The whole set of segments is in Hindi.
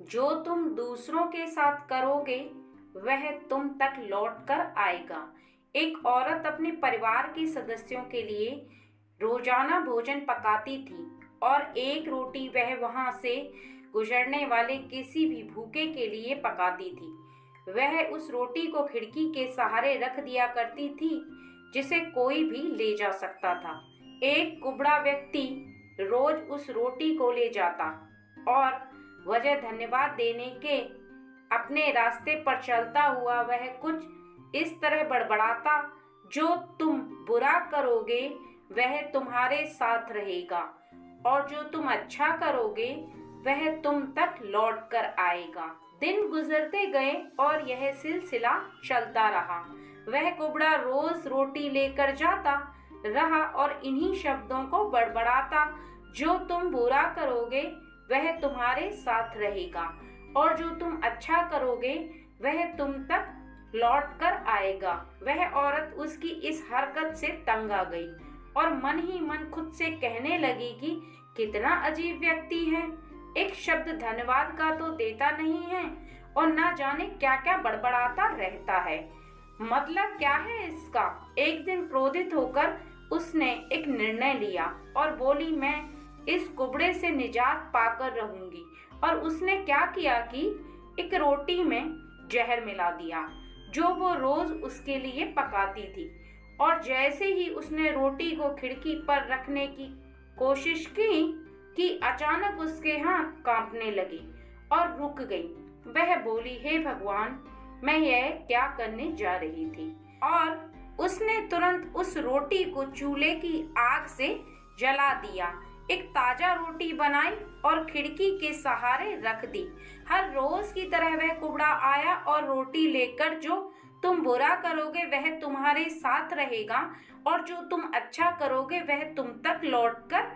जो तुम दूसरों के साथ करोगे वह तुम तक लौट कर आएगा। एक औरत अपने परिवार के सदस्यों के लिए रोजाना भोजन पकाती थी और एक रोटी वह वहां से गुजरने वाले किसी भी भूखे के लिए पकाती थी। वह उस रोटी को खिड़की के सहारे रख दिया करती थी जिसे कोई भी ले जा सकता था। एक कुबड़ा व्यक्ति रोज उस रोटी को ले जाता और वजह धन्यवाद देने के अपने रास्ते पर चलता हुआ वह कुछ इस तरह बड़बड़ाता, जो तुम बुरा करोगे वह तुम्हारे साथ रहेगा और जो तुम अच्छा करोगे वह तुम तक लौट कर आएगा। दिन गुजरते गए और यह सिलसिला चलता रहा। वह कुबड़ा रोज रोटी लेकर जाता रहा और इन्हीं शब्दों को बड़बड़ाता, जो तुम बुरा करोगे वह तुम्हारे साथ रहेगा और जो तुम अच्छा करोगे वह तुम तक लौट कर आएगा। वह औरत उसकी इस हरकत से तंग आ गई और मन ही मन खुद से कहने लगी कि कितना अजीब व्यक्ति है, एक शब्द धन्यवाद का तो देता नहीं है और ना जाने क्या क्या बड़बड़ाता रहता है। मतलब क्या है इसका। एक दिन क्रोधित होकर उसने एक निर्णय लिया और बोली, मैं इस कुबड़े से निजात पाकर रहूंगी। और उसने क्या किया कि एक रोटी में जहर मिला दिया जो वो रोज उसके लिए पकाती थी। और जैसे ही उसने रोटी को खिड़की पर रखने की कोशिश की कि अचानक उसके हाथ कांपने लगे और रुक गई। वह बोली, हे भगवान, मैं यह क्या करने जा रही थी। और उसने तुरंत उस रोटी को चूल्हे की आग से जला दिया, एक ताजा रोटी बनाई और खिड़की के सहारे रख दी। हर रोज की तरह वह कुबड़ा आया और रोटी लेकर, जो तुम बुरा करोगे वह तुम्हारे साथ रहेगा और जो तुम अच्छा करोगे वह तुम तक लौट कर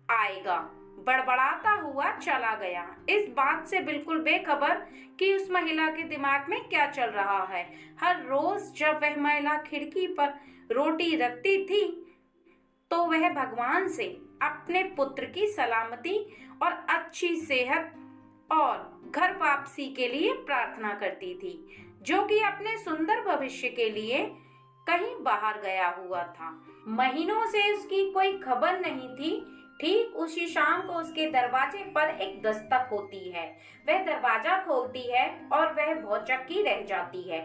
आएगा, बड़बड़ाता हुआ चला गया, इस बात से बिल्कुल बेखबर कि उस महिला के दिमाग में क्या चल रहा है। हर रोज जब वह महिला खिड़की पर रोटी रखती थी तो वह भगवान से अपने पुत्र की सलामती और अच्छी सेहत और घर वापसी के लिए प्रार्थना करती थी, जो कि अपने सुंदर भविष्य के लिए कहीं बाहर गया हुआ था। महीनों से उसकी कोई खबर नहीं थी। ठीक उसी शाम को उसके दरवाजे पर एक दस्तक होती है। वह दरवाजा खोलती है और वह भौचक्की रह जाती है।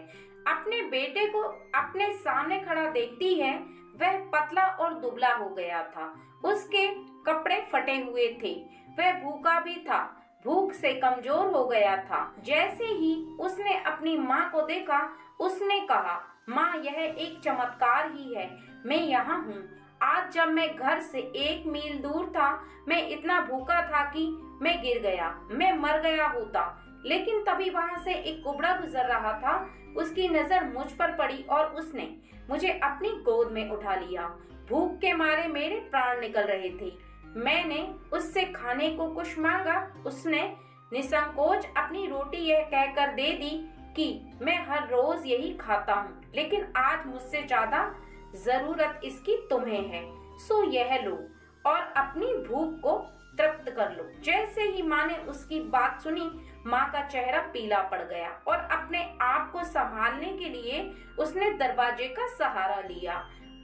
अपने बेटे को अपने सामने खड़ा देखती है। वह पतला और दुबला हो गया था, उसके कपड़े फटे हुए थे, वह भूखा भी था, भूख से कमजोर हो गया था। जैसे ही उसने अपनी माँ को देखा, उसने कहा, माँ, यह एक चमत्कार ही है, मैं यहाँ हूँ। आज जब मैं घर से 1 मील दूर था, मैं इतना भूखा था कि मैं गिर गया, मैं मर गया होता। लेकिन तभी वहाँ से एक कुबड़ा गुजर रहा था, उसकी नजर मुझ पर पड़ी और उसने मुझे अपनी गोद में उठा लिया। भूख के मारे मेरे प्राण निकल रहे थे। मैंने उससे खाने को कुछ मांगा, उसने निसंकोच अपनी रोटी यह कहकर दे दी कि मैं हर रोज यही खाता हूँ, लेकिन आज मुझसे ज्यादा जरूरत इसकी तुम्हें है, सो यह लो और अपनी भूख को तृप्त कर लो। जैसे ही माँ ने उसकी बात सुनी, माँ का चेहरा पीला पड़ गया और अपने आप को संभालने के लिए उसने दरवाजे का सहारा लिया।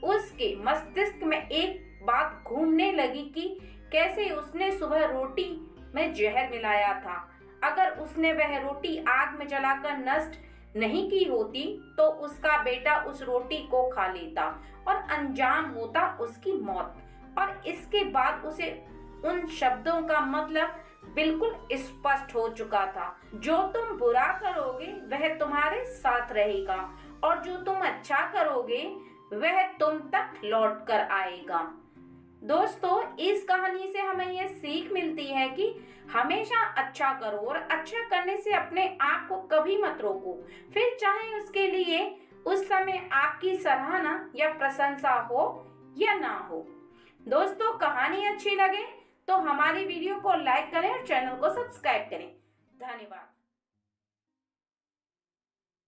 उसके मस्तिष्क में एक बात घूमने लगी कि कैसे उसने सुबह रोटी में जहर मिलाया था। अगर उसने वह रोटी आग में जलाकर नष्ट नहीं की होती तो उसका बेटा उस रोटी को खा लेता और अंजाम होता उसकी मौत। और इसके बाद उसे उन शब्दों का मतलब बिल्कुल स्पष्ट हो चुका था, जो तुम बुरा करोगे वह तुम्हारे साथ रहेगा और जो तुम अच्छा करोगे वह तुम तक लौट कर आएगा। दोस्तों, इस कहानी से हमें यह सीख मिलती है कि हमेशा अच्छा करो और अच्छा करने से अपने आप को कभी मत रोको, फिर चाहे उसके लिए उस समय आपकी सराहना या प्रशंसा हो या ना हो। दोस्तों, कहानी अच्छी लगे तो हमारी वीडियो को लाइक करें और चैनल को सब्सक्राइब करें। धन्यवाद।